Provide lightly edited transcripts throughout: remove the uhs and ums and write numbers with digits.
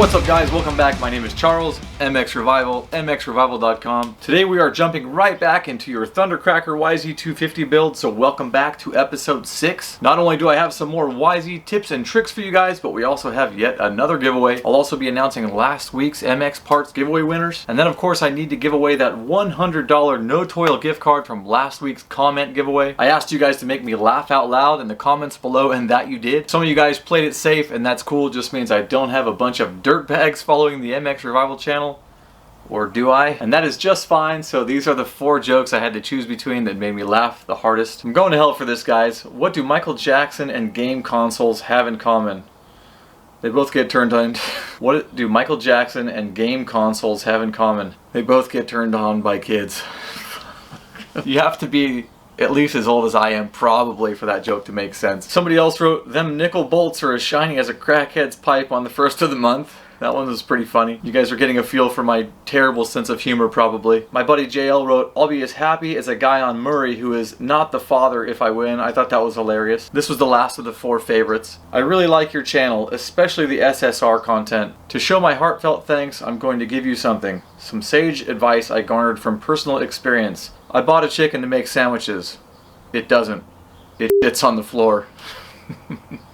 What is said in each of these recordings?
What's up guys, welcome back. My name is Charles, mXrevival, mXrevival.com. Today we are jumping right back into your THNDRCRAKR YZ250 build, so welcome back to episode 6. Not only do I have some more YZ tips and tricks for you guys, but we also have yet another giveaway. I'll also be announcing last week's MX parts giveaway winners. And then of course I need to give away that $100 no toil gift card from last week's comment giveaway. I asked you guys to make me laugh out loud in the comments below, and that you did. Some of you guys played it safe, and that's cool. Just means I don't have a bunch of dirtbags following the mXrevival channel. Or do I? And that is just fine. So these are the 4 jokes I had to choose between that made me laugh the hardest. I'm going to hell for this, guys. What do Michael Jackson and game consoles have in common? They both get turned on. What do Michael Jackson and game consoles have in common? They both get turned on by kids. You have to be at least as old as I am, probably, for that joke to make sense. Somebody else wrote, them nickel bolts are as shiny as a crackhead's pipe on the 1st of the month. That one was pretty funny. You guys are getting a feel for my terrible sense of humor, probably. My buddy JL wrote, I'll be as happy as a guy on Murray who is not the father if I win. I thought that was hilarious. This was the last of the 4 favorites. I really like your channel, especially the SSR content. To show my heartfelt thanks, I'm going to give you something. Some sage advice I garnered from personal experience. I bought a chicken to make sandwiches. It doesn't. It sits on the floor.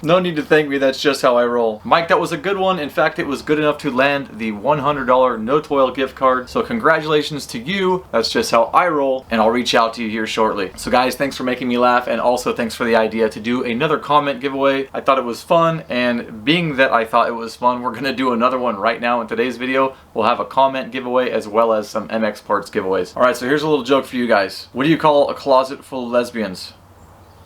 No need to thank me, that's just how I roll. Mike, that was a good one. In fact, it was good enough to land the $100 no toil gift card. So congratulations to you. That's just how I roll, and I'll reach out to you here shortly. So guys, thanks for making me laugh, and also thanks for the idea to do another comment giveaway. I thought it was fun, and being that I thought it was fun, we're gonna do another one right now in today's video. We'll have a comment giveaway as well as some MX parts giveaways. All right, so here's a little joke for you guys. What do you call a closet full of lesbians?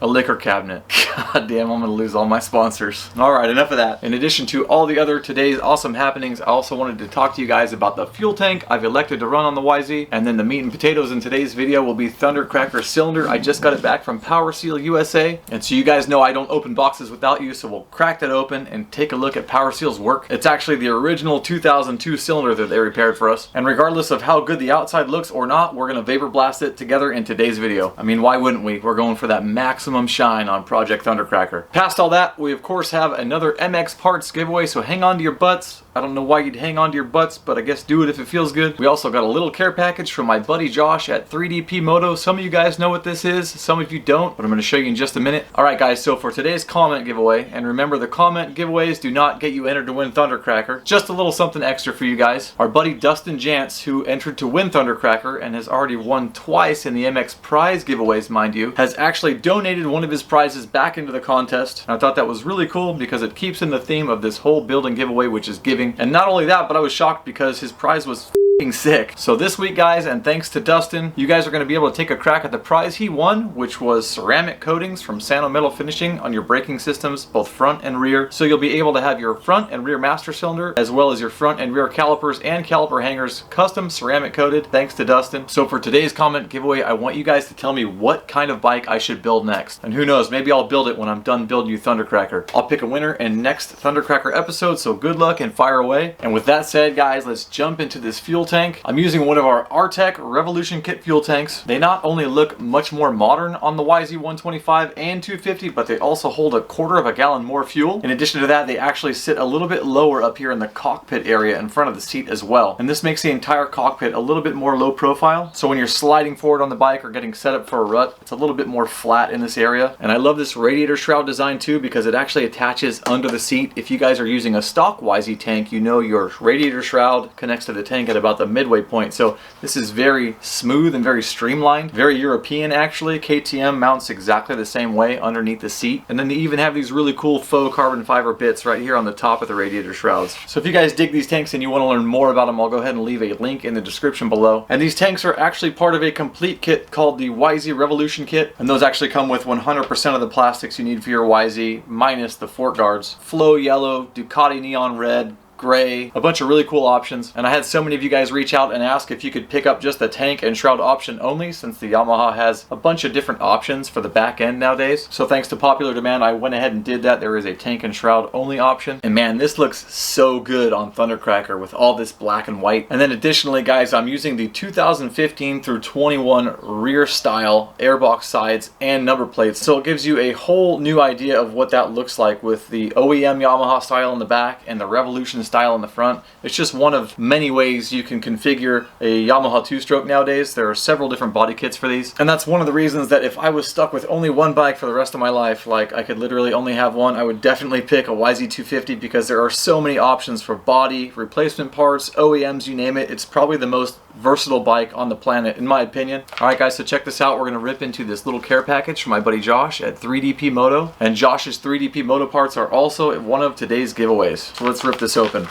A liquor cabinet. God damn, I'm gonna lose all my sponsors. Alright, enough of that. In addition to all the other today's awesome happenings, I also wanted to talk to you guys about the fuel tank I've elected to run on the YZ. And then the meat and potatoes in today's video will be THNDRCRAKR cylinder. I just got it back from PowerSeal USA. And so you guys know I don't open boxes without you, so we'll crack that open and take a look at PowerSeal's work. It's actually the original 2002 cylinder that they repaired for us. And regardless of how good the outside looks or not, we're gonna vapor blast it together in today's video. I mean, why wouldn't we? We're going for that maximum shine on Project THNDRCRAKR. Past all that, we of course have another MX parts giveaway, so hang on to your butts. I don't know why you'd hang on to your butts, but I guess do it if it feels good. We also got a little care package from my buddy Josh at 3DP Moto. Some of you guys know what this is, some of you don't, but I'm going to show you in just a minute. Alright guys, so for today's comment giveaway, and remember the comment giveaways do not get you entered to win THNDRCRAKR, just a little something extra for you guys. Our buddy Dustin Jantz, who entered to win THNDRCRAKR and has already won twice in the MX prize giveaways, mind you, has actually donated one of his prizes back into the contest. And I thought that was really cool because it keeps in the theme of this whole building giveaway, which is giving. And not only that, but I was shocked because his prize was sick. So this week guys, and thanks to Dustin, you guys are going to be able to take a crack at the prize he won, which was ceramic coatings from Sano Metal Finishing on your braking systems, both front and rear. So you'll be able to have your front and rear master cylinder, as well as your front and rear calipers and caliper hangers custom ceramic coated, thanks to Dustin. So for today's comment giveaway, I want you guys to tell me what kind of bike I should build next. And who knows, maybe I'll build it when I'm done building you THNDRCRAKR. I'll pick a winner in next THNDRCRAKR episode, so good luck and fire away. And with that said guys, let's jump into this fuel tank. I'm using one of our Artec Revolution Kit fuel tanks. They not only look much more modern on the YZ125 and 250, but they also hold a 1/4 gallon more fuel. In addition to that, they actually sit a little bit lower up here in the cockpit area in front of the seat as well. And this makes the entire cockpit a little bit more low profile. So when you're sliding forward on the bike or getting set up for a rut, it's a little bit more flat in this area. And I love this radiator shroud design too, because it actually attaches under the seat. If you guys are using a stock YZ tank, you know your radiator shroud connects to the tank at about the midway point. So this is very smooth and very streamlined, very European actually. KTM mounts exactly the same way underneath the seat. And then they even have these really cool faux carbon fiber bits right here on the top of the radiator shrouds. So if you guys dig these tanks and you want to learn more about them, I'll go ahead and leave a link in the description below. And these tanks are actually part of a complete kit called the YZ Revolution Kit. And those actually come with 100% of the plastics you need for your YZ, minus the fork guards. Flow yellow, Ducati neon red, gray, a bunch of really cool options. And I had so many of you guys reach out and ask if you could pick up just the tank and shroud option only, since the Yamaha has a bunch of different options for the back end nowadays. So thanks to popular demand, I went ahead and did that. There is a tank and shroud only option. And man, this looks so good on THNDRCRAKR with all this black and white. And then additionally guys, I'm using the 2015 through 21 rear style airbox sides and number plates. So it gives you a whole new idea of what that looks like with the OEM Yamaha style in the back and the Revolution style in the front. It's just one of many ways you can configure a Yamaha two-stroke nowadays. There are several different body kits for these, and that's one of the reasons that if I was stuck with only one bike for the rest of my life, like I could literally only have one, I would definitely pick a YZ250 because there are so many options for body, replacement parts, OEMs, you name it. It's probably the most versatile bike on the planet, in my opinion. Alright guys, so check this out. We're going to rip into this little care package from my buddy Josh at 3DP Moto, and Josh's 3DP Moto parts are also one of today's giveaways. So let's rip this open.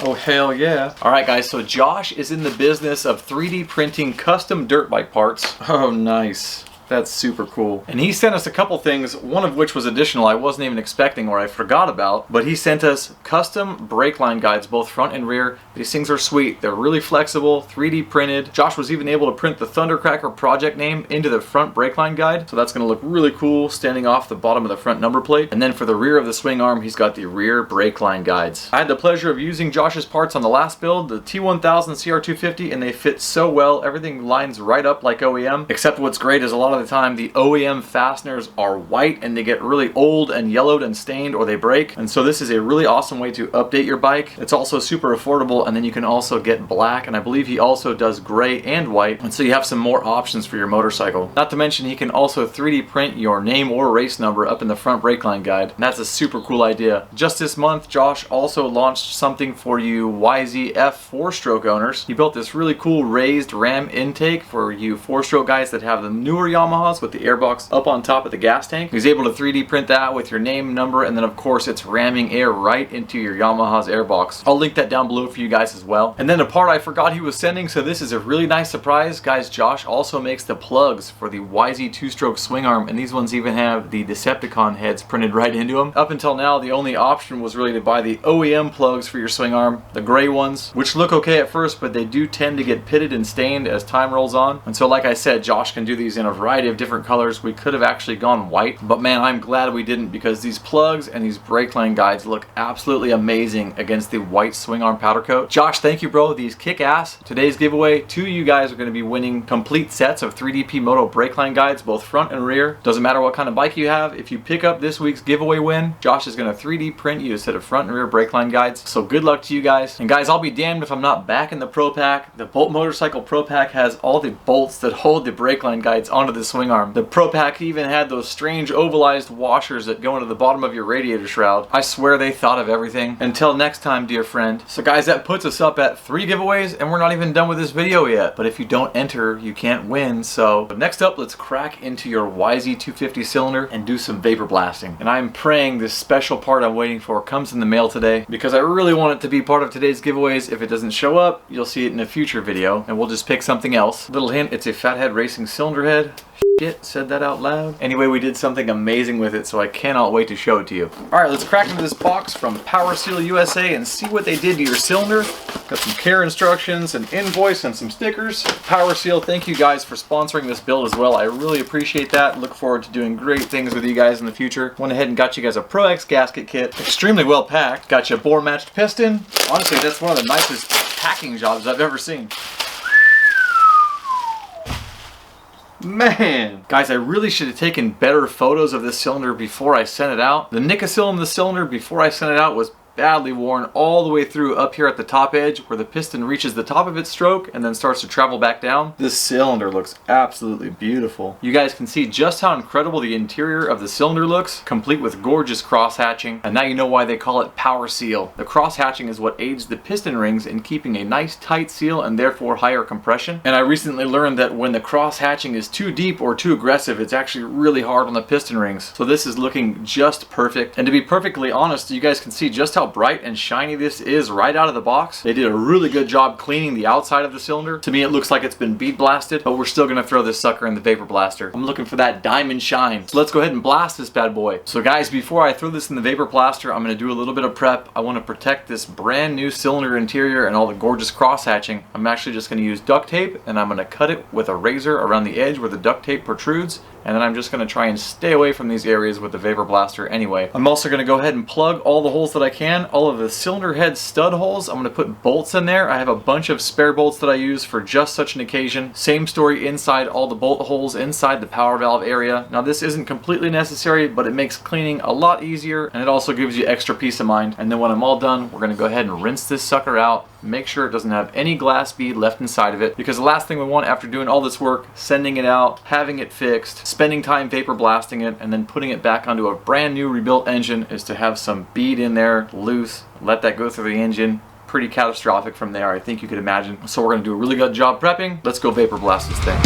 Oh hell yeah. Alright guys, so Josh is in the business of 3D printing custom dirt bike parts. Oh nice. That's super cool. And he sent us a couple things, one of which was additional I wasn't even expecting or I forgot about, but he sent us custom brake line guides, both front and rear. These things are sweet. They're really flexible, 3D printed. Josh was even able to print the THNDRCRAKR project name into the front brake line guide, so that's going to look really cool standing off the bottom of the front number plate. And then for the rear of the swing arm, he's got the rear brake line guides. I had the pleasure of using Josh's parts on the last build, the T1000 CR250, and they fit so well. Everything lines right up like OEM, except what's great is a lot of the time the OEM fasteners are white and they get really old and yellowed and stained or they break, and so this is a really awesome way to update your bike. It's also super affordable, and then you can also get black, and I believe he also does gray and white, and so you have some more options for your motorcycle. Not to mention he can also 3D print your name or race number up in the front brake line guide, and that's a super cool idea. Just this month Josh also launched something for you YZF 4-stroke owners. He built this really cool raised ram intake for you 4-stroke guys that have the newer Yamahas with the airbox up on top of the gas tank. He's able to 3D print that with your name, number, and then of course it's ramming air right into your Yamaha's airbox. I'll link that down below for you guys as well. And then a part I forgot he was sending, so this is a really nice surprise. Guys, Josh also makes the plugs for the YZ 2-stroke swing arm, and these ones even have the Decepticon heads printed right into them. Up until now, the only option was really to buy the OEM plugs for your swing arm, the gray ones, which look okay at first, but they do tend to get pitted and stained as time rolls on. And so like I said, Josh can do these in a variety of different colors. We could have actually gone white, but man, I'm glad we didn't, because these plugs and these brake line guides look absolutely amazing against the white swing arm powder coat. Josh, thank you bro, these kick ass. Today's giveaway, 2 of you guys are going to be winning complete sets of 3DP Moto brake line guides, both front and rear. Doesn't matter what kind of bike you have, if you pick up this week's giveaway win, Josh is going to 3D print you a set of front and rear brake line guides. So good luck to you guys. And guys, I'll be damned if I'm not back in the Pro Pack. The Bolt Motorcycle Pro Pack has all the bolts that hold the brake line guides onto the swing arm. The Pro Pack even had those strange ovalized washers that go into the bottom of your radiator shroud. I swear they thought of everything. Until next time, dear friend. So guys, that puts us up at 3 giveaways, and we're not even done with this video yet. But if you don't enter, you can't win. So next up, let's crack into your YZ250 cylinder and do some vapor blasting. And I'm praying this special part I'm waiting for comes in the mail today, because I really want it to be part of today's giveaways. If it doesn't show up, you'll see it in a future video, and we'll just pick something else. Little hint, it's a Fathead Racing cylinder head. Shit, said that out loud. Anyway, we did something amazing with it, so I cannot wait to show it to you. Alright, let's crack into this box from YZ USA and see what they did to your cylinder. Got some care instructions, an invoice, and some stickers. YZ, thank you guys for sponsoring this build as well. I really appreciate that. Look forward to doing great things with you guys in the future. Went ahead and got you guys a Pro X gasket kit. Extremely well packed. Got you a bore matched piston. Honestly, that's one of the nicest packing jobs I've ever seen. Man! Guys, I really should have taken better photos of this cylinder before I sent it out. The Niemela in the cylinder before I sent it out was badly worn all the way through up here at the top edge where the piston reaches the top of its stroke and then starts to travel back down. This cylinder looks absolutely beautiful. You guys can see just how incredible the interior of the cylinder looks, complete with gorgeous cross hatching, and now you know why they call it Power Seal. The cross hatching is what aids the piston rings in keeping a nice tight seal and therefore higher compression. And I recently learned that when the cross hatching is too deep or too aggressive, it's actually really hard on the piston rings. So this is looking just perfect. And to be perfectly honest, you guys can see just how bright and shiny this is right out of the box. They did a really good job cleaning the outside of the cylinder. To me, it looks like it's been bead blasted, but we're still gonna throw this sucker in the vapor blaster. I'm looking for that diamond shine. So let's go ahead and blast this bad boy. So guys, before I throw this in the vapor blaster, I'm gonna do a little bit of prep. I wanna protect this brand new cylinder interior and all the gorgeous cross hatching. I'm actually just gonna use duct tape, and I'm gonna cut it with a razor around the edge where the duct tape protrudes, and then I'm just going to try and stay away from these areas with the vapor blaster anyway. I'm also going to go ahead and plug all the holes that I can. All of the cylinder head stud holes, I'm going to put bolts in there. I have a bunch of spare bolts that I use for just such an occasion. Same story inside all the bolt holes inside the power valve area. Now this isn't completely necessary, but it makes cleaning a lot easier, and it also gives you extra peace of mind. And then when I'm all done, we're going to go ahead and rinse this sucker out. Make sure it doesn't have any glass bead left inside of it, because the last thing we want after doing all this work, sending it out, having it fixed, spending time vapor blasting it, and then putting it back onto a brand new rebuilt engine, is to have some bead in there loose, let that go through the engine. Pretty catastrophic from there, I think you could imagine. So we're going to do a really good job prepping. Let's go vapor blast this thing.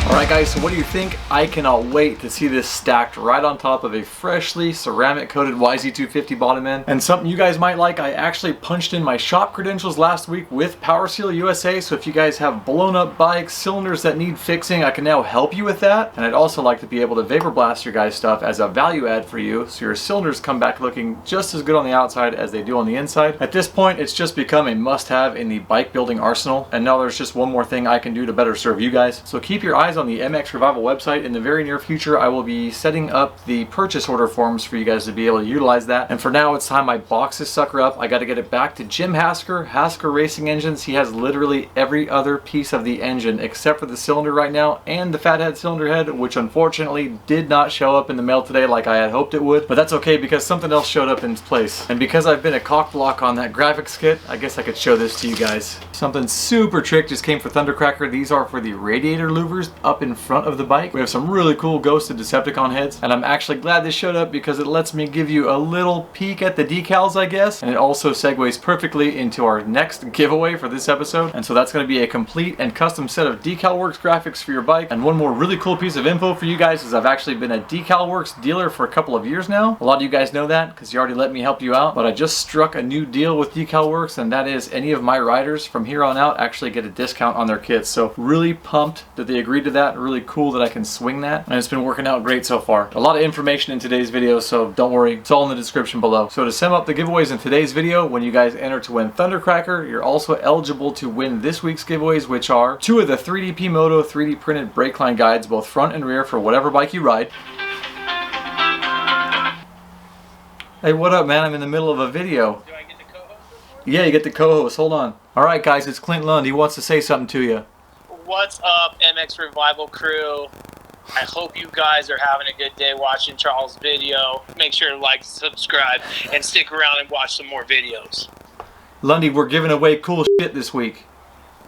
Alright guys, so what do you think? I cannot wait to see this stacked right on top of a freshly ceramic coated YZ250 bottom end. And something you guys might like, I actually punched in my shop credentials last week with PowerSeal USA, so if you guys have blown up bikes, cylinders that need fixing, I can now help you with that. And I'd also like to be able to vapor blast your guys' stuff as a value add for you, so your cylinders come back looking just as good on the outside as they do on the inside. At this point, it's just become a must-have in the bike building arsenal, and now there's just one more thing I can do to better serve you guys. So keep your eyes on the mXrevival website. In the very near future, I will be setting up the purchase order forms for you guys to be able to utilize that. And for now, it's time I box this sucker up. I got to get it back to Jim Hasker Racing Engines. He has literally every other piece of the engine except for the cylinder right now, and the fathead cylinder head, which unfortunately did not show up in the mail today like I had hoped it would. But that's okay, because something else showed up in its place. And because I've been a cock block on that graphics kit, I guess I could show this to you guys. Something super trick just came for THNDRCRAKR. These are for the radiator louvers up in front of the bike. We have some really cool ghosted Decepticon heads, and I'm actually glad this showed up because it lets me give you a little peek at the decals, I guess, and it also segues perfectly into our next giveaway for this episode. And so that's going to be a complete and custom set of DeCal Works graphics for your bike. And one more really cool piece of info for you guys is I've actually been a DeCal Works dealer for a couple of years now. A lot of you guys know that because you already let me help you out, but I just struck a new deal with DeCal Works, and that is any of my riders from here on out actually get a discount on their kits. So really pumped that they agreed to that. Really cool that I can swing that, and it's been working out great so far. A lot of information in today's video, so don't worry, it's all in the description below. So to sum up the giveaways in today's video, when you guys enter to win THNDRCRAKR, you're also eligible to win this week's giveaways, which are 2 of the 3DP Moto 3D printed brake line guides, both front and rear, for whatever bike you ride. Hey, what up, man? I'm in the middle of a video. Do I get the co-host? Yeah, you get the co-host. Hold on. Alright guys, it's Clint Lund. He wants to say something to you. What's up, mXrevival crew? I hope you guys are having a good day watching Charles' video. Make sure to like, subscribe, and stick around and watch some more videos. Lundy, we're giving away cool shit this week.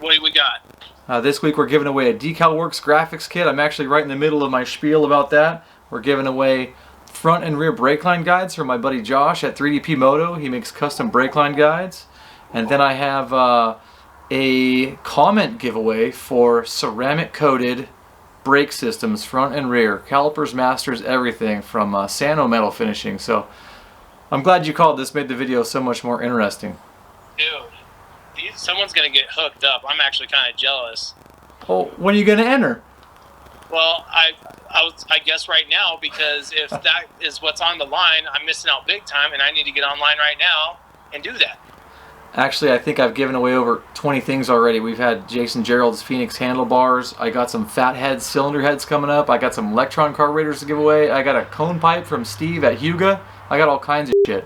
What do we got? This week we're giving away a DeCal Works graphics kit. I'm actually right in the middle of my spiel about that. We're giving away front and rear brake line guides from my buddy Josh at 3DP Moto. He makes custom brake line guides. And then I have a comment giveaway for ceramic coated brake systems, front and rear, calipers, masters, everything from Sano Metal Finishing. So I'm glad you called. This made the video so much more interesting. Dude, someone's gonna get hooked up. I'm actually kind of jealous. Oh, when are you gonna enter? Well, I guess right now, because if that is what's on the line, I'm missing out big time, and I need to get online right now and do that. Actually, I think I've given away over 20 things already. We've had Jason Gerald's Phoenix handlebars. I got some fathead cylinder heads coming up. I got some electron carburetors to give away. I got a cone pipe from Steve at Huga. I got all kinds of shit.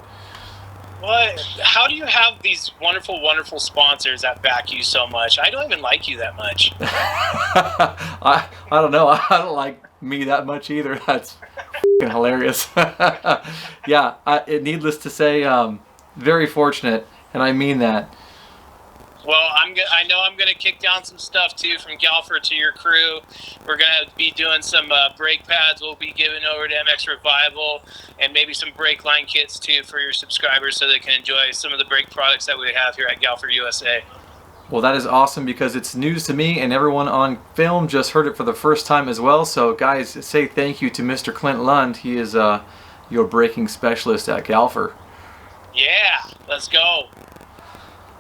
What? How do you have these wonderful, wonderful sponsors that back you so much? I don't even like you that much. I don't know. I don't like me that much either. That's f***ing hilarious. Yeah, needless to say, very fortunate. And I mean that. Well, I know I'm gonna kick down some stuff too from Galfer to your crew. We're gonna be doing some brake pads. We'll be giving over to mXrevival, and maybe some brake line kits too for your subscribers, so they can enjoy some of the brake products that we have here at Galfer USA. Well, that is awesome because it's news to me, and everyone on film just heard it for the first time as well. So, guys, say thank you to Mr. Clint Lund. He is your braking specialist at Galfer. Yeah, let's go.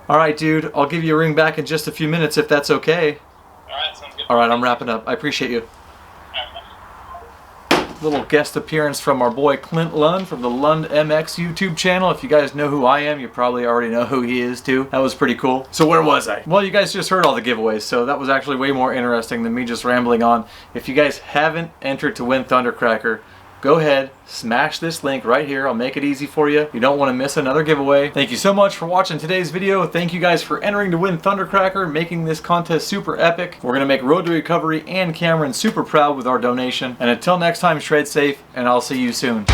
All right, dude. I'll give you a ring back in just a few minutes if that's okay. All right, sounds good. All right, I'm wrapping up. I appreciate you. Little guest appearance from our boy Clint Lund from the Lund MX YouTube channel. If you guys know who I am, you probably already know who he is too. That was pretty cool. So where was I? Well, you guys just heard all the giveaways, so that was actually way more interesting than me just rambling on. If you guys haven't entered to win THNDRCRAKR, go ahead, smash this link right here. I'll make it easy for you. You don't want to miss another giveaway. Thank you so much for watching today's video. Thank you guys for entering to win THNDRCRAKR, making this contest super epic. We're going to make Road to Recovery and Cameron super proud with our donation. And until next time, shred safe, and I'll see you soon.